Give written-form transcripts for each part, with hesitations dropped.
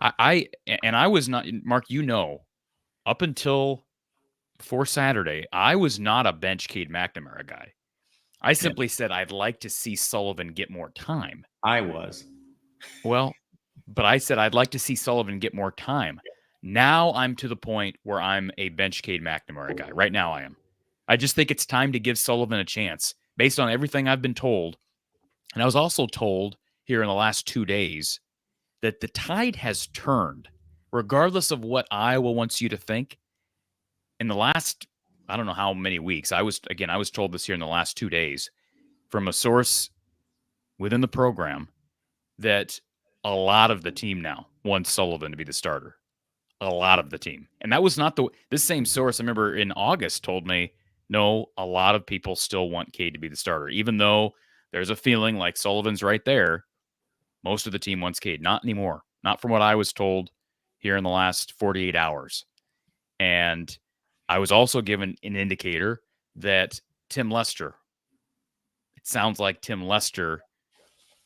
I was not, Mark, up until before Saturday, I was not a bench Cade McNamara guy. I Yeah, simply said I'd like to see Sullivan get more time. I was. Well, but I said I'd like to see Sullivan get more time. Now I'm to the point where I'm a bench Cade McNamara guy. Right now I am. I just think it's time to give Sullivan a chance based on everything I've been told. And I was also told here in the last 2 days that the tide has turned, regardless of what Iowa wants you to think. In the last, I don't know how many weeks, I was told this here in the last 2 days from a source within the program that a lot of the team now wants Sullivan to be the starter. A lot of the team. And that was not this same source, I remember in August, told me, no, a lot of people still want Cade to be the starter, even though there's a feeling like Sullivan's right there. Most of the team wants Cade. Not anymore. Not from what I was told here in the last 48 hours. And I was also given an indicator that Tim Lester, it sounds like Tim Lester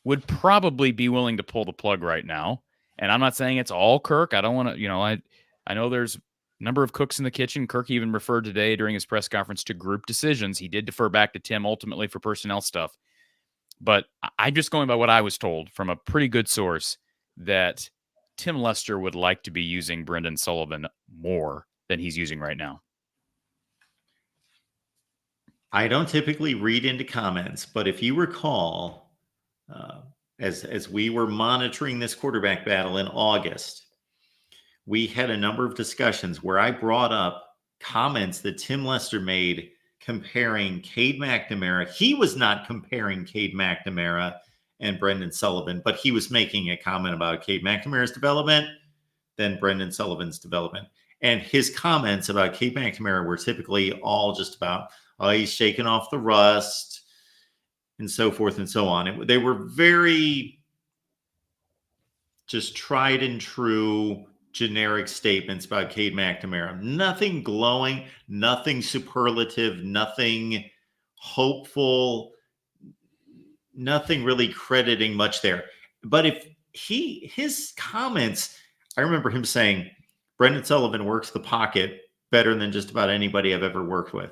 would probably be willing to pull the plug right now. And I'm not saying it's all Kirk. I don't want to, I know there's a number of cooks in the kitchen. Kirk even referred today during his press conference to group decisions. He did defer back to Tim ultimately for personnel stuff. But I'm just going by what I was told from a pretty good source that Tim Lester would like to be using Brendan Sullivan more than he's using right now. I don't typically read into comments, but if you recall, as we were monitoring this quarterback battle in August, we had a number of discussions where I brought up comments that Tim Lester made comparing Cade McNamara. He was not comparing Cade McNamara and Brendan Sullivan, but he was making a comment about Cade McNamara's development, then Brendan Sullivan's development. And his comments about Cade McNamara were typically all just about, oh, he's shaking off the rust and so forth and so on. They were very just tried and true generic statements about Cade McNamara. Nothing glowing, nothing superlative, nothing hopeful, nothing really crediting much there. But if his comments, I remember him saying, Brendan Sullivan works the pocket better than just about anybody I've ever worked with.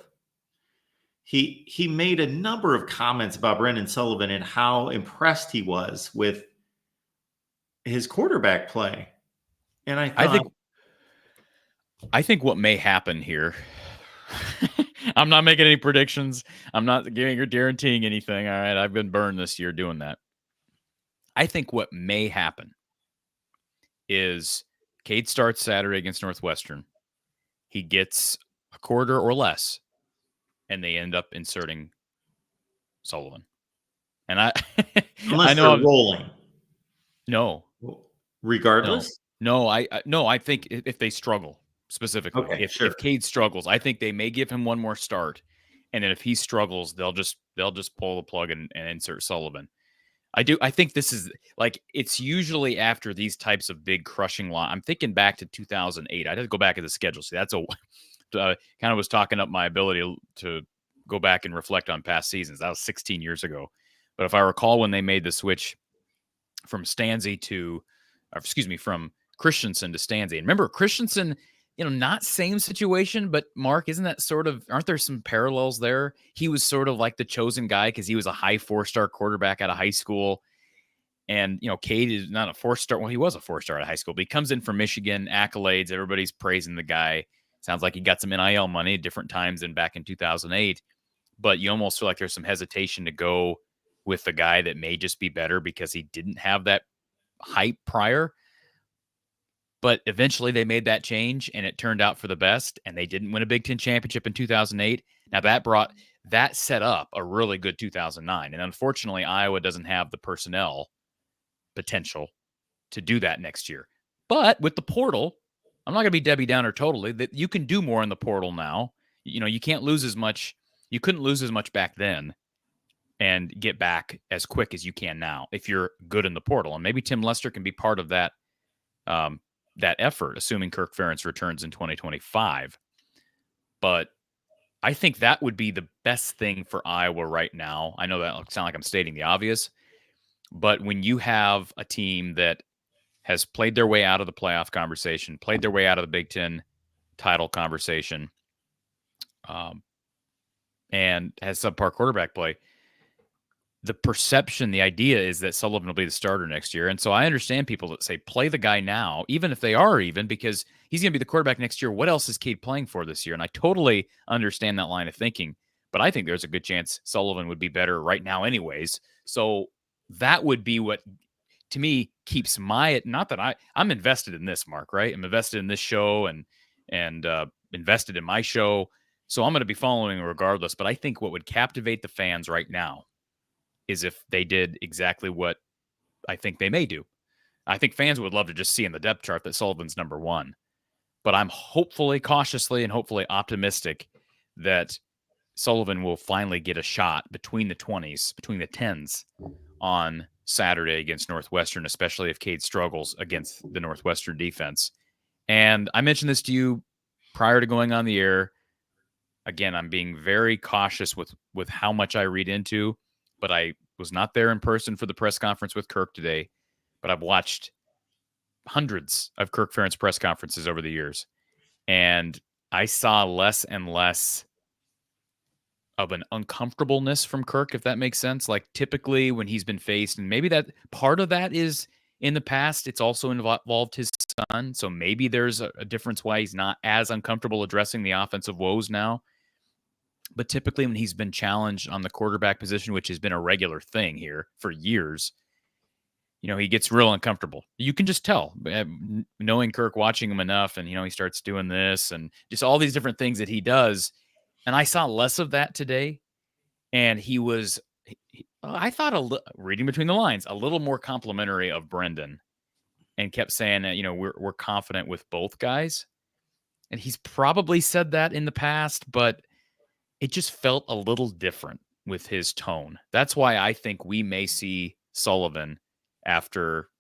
He made a number of comments about Brendan Sullivan and how impressed he was with his quarterback play. And I thought, I think what may happen here, I'm not making any predictions. I'm not giving or guaranteeing anything. All right. I've been burned this year doing that. I think what may happen is Cade starts Saturday against Northwestern. He gets a quarter or less, and they end up inserting Sullivan. And I unless I know they're rolling. No. Regardless? No, I think if they struggle specifically, Okay, if sure. Cade struggles, I think they may give him one more start. And then if he struggles, they'll just pull the plug and insert Sullivan. I think this is like, it's usually after these types of big crushing I'm thinking back to 2008. I had to go back to the schedule. See, that's kind of was talking up my ability to go back and reflect on past seasons. That was 16 years ago. But if I recall when they made the switch from from Christensen to Stanzi. And remember, Christensen, not same situation, but Mark, isn't that aren't there some parallels there? He was sort of like the chosen guy because he was a high 4-star quarterback out of high school. And, Cade is not a 4-star. Well, he was a 4-star out of high school, but he comes in from Michigan, accolades. Everybody's praising the guy. Sounds like he got some NIL money at different times than back in 2008. But you almost feel like there's some hesitation to go with the guy that may just be better because he didn't have that hype prior. But eventually they made that change and it turned out for the best, and they didn't win a Big Ten championship in 2008. Now that set up a really good 2009. And unfortunately, Iowa doesn't have the personnel potential to do that next year. But with the portal, I'm not going to be Debbie Downer totally, that you can do more in the portal now. You can't lose as much. You couldn't lose as much back then and get back as quick as you can now if you're good in the portal. And maybe Tim Lester can be part of that that effort, assuming Kirk Ferentz returns in 2025. But I think that would be the best thing for Iowa right now. I know that sounds like I'm stating the obvious, but when you have a team that has played their way out of the playoff conversation, played their way out of the Big Ten title conversation, and has subpar quarterback play. The perception, the idea is that Sullivan will be the starter next year. And so I understand people that say, play the guy now, even if they are even, because he's going to be the quarterback next year. What else is Cade playing for this year? And I totally understand that line of thinking. But I think there's a good chance Sullivan would be better right now anyways. So that would be what, to me, keeps my, not that I'm invested in this, Mark, right? I'm invested in this show and invested in my show. So I'm going to be following regardless. But I think what would captivate the fans right now is if they did exactly what I think they may do. I think fans would love to just see in the depth chart that Sullivan's number one. But I'm hopefully, cautiously, and hopefully optimistic that Sullivan will finally get a shot between the 20s, between the 10s on Saturday against Northwestern, especially if Cade struggles against the Northwestern defense. And I mentioned this to you prior to going on the air. Again, I'm being very cautious with how much I read into, but I was not there in person for the press conference with Kirk today, but I've watched hundreds of Kirk Ferentz press conferences over the years, and I saw less and less of an uncomfortableness from Kirk, if that makes sense. Like typically when he's been faced, and maybe that part of that is in the past, it's also involved his son. So maybe there's a difference why he's not as uncomfortable addressing the offensive woes now. But typically when he's been challenged on the quarterback position, which has been a regular thing here for years, he gets real uncomfortable. You can just tell, knowing Kirk, watching him enough, and, he starts doing this and just all these different things that he does. And I saw less of that today. And he was, I thought, reading between the lines, a little more complimentary of Brendan, and kept saying that, we're confident with both guys. And he's probably said that in the past, but it just felt a little different with his tone. That's why I think we may see Sullivan after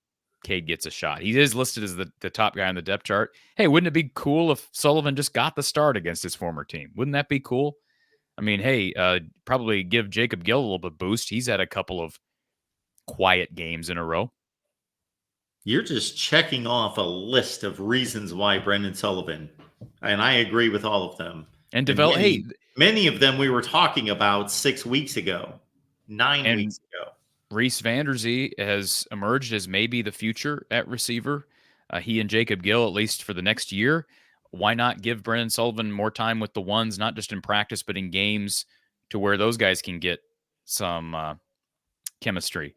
Cade gets a shot. He is listed as the top guy on the depth chart. Hey, wouldn't it be cool if Sullivan just got the start against his former team? Wouldn't that be cool? I mean, hey, probably give Jacob Gill a little bit boost. He's had a couple of quiet games in a row. You're just checking off a list of reasons why Brendan Sullivan, and I agree with all of them. And develop, many of them we were talking about 6 weeks ago, 9 weeks ago. Reese Vanderzee has emerged as maybe the future at receiver. He and Jacob Gill, at least for the next year. Why not give Brendan Sullivan more time with the ones, not just in practice, but in games, to where those guys can get some chemistry?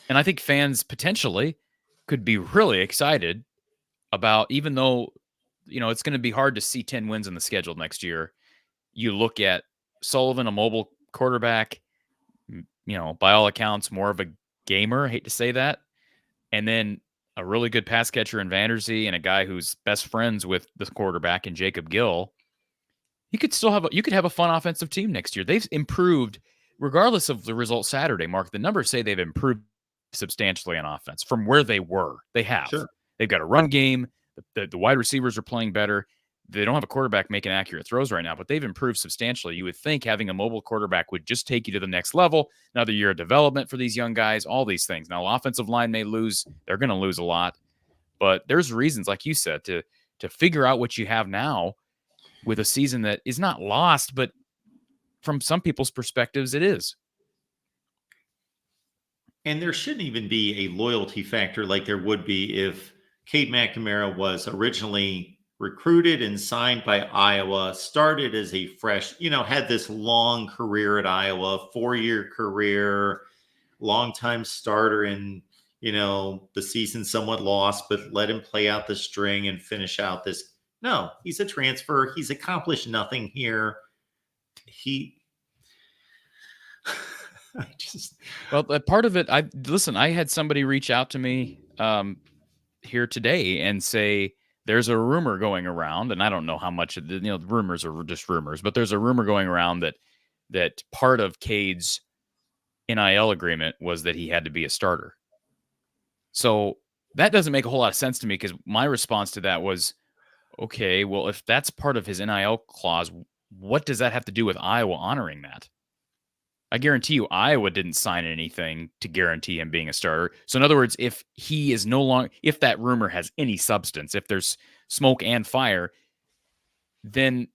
And I think fans potentially could be really excited about, even though, it's going to be hard to see 10 wins in the schedule next year. You look at Sullivan, a mobile quarterback, by all accounts, more of a gamer. I hate to say that. And then a really good pass catcher in Vanderzee, and a guy who's best friends with the quarterback in Jacob Gill. You could have a fun offensive team next year. They've improved regardless of the result Saturday, Mark. The numbers say they've improved substantially on offense from where they were. They have. Sure. They've got a run game. The wide receivers are playing better. They don't have a quarterback making accurate throws right now, but they've improved substantially. You would think having a mobile quarterback would just take you to the next level. Another year of development for these young guys, all these things. Now, offensive line may lose. They're going to lose a lot. But there's reasons, like you said, to figure out what you have now with a season that is not lost, but from some people's perspectives, it is. And there shouldn't even be a loyalty factor like there would be if Cade McNamara was originally recruited and signed by Iowa, started as a fresh, had this long career at Iowa, 4-year career, longtime starter in, the season somewhat lost, but let him play out the string and finish out this. No, he's a transfer. He's accomplished nothing here. Well, part of it, I had somebody reach out to me here today and say, there's a rumor going around, and I don't know how much of the rumors are just rumors, but there's a rumor going around that part of Cade's NIL agreement was that he had to be a starter. So that doesn't make a whole lot of sense to me, because my response to that was, okay, well, if that's part of his NIL clause, what does that have to do with Iowa honoring that? I guarantee you Iowa didn't sign anything to guarantee him being a starter. So in other words, if he is no longer, if that rumor has any substance, if there's smoke and fire, then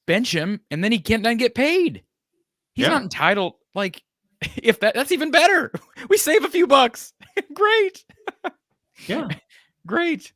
bench him and then he can't then get paid. He's not entitled. Like, if that's even better. We save a few bucks. Great. Yeah. Great.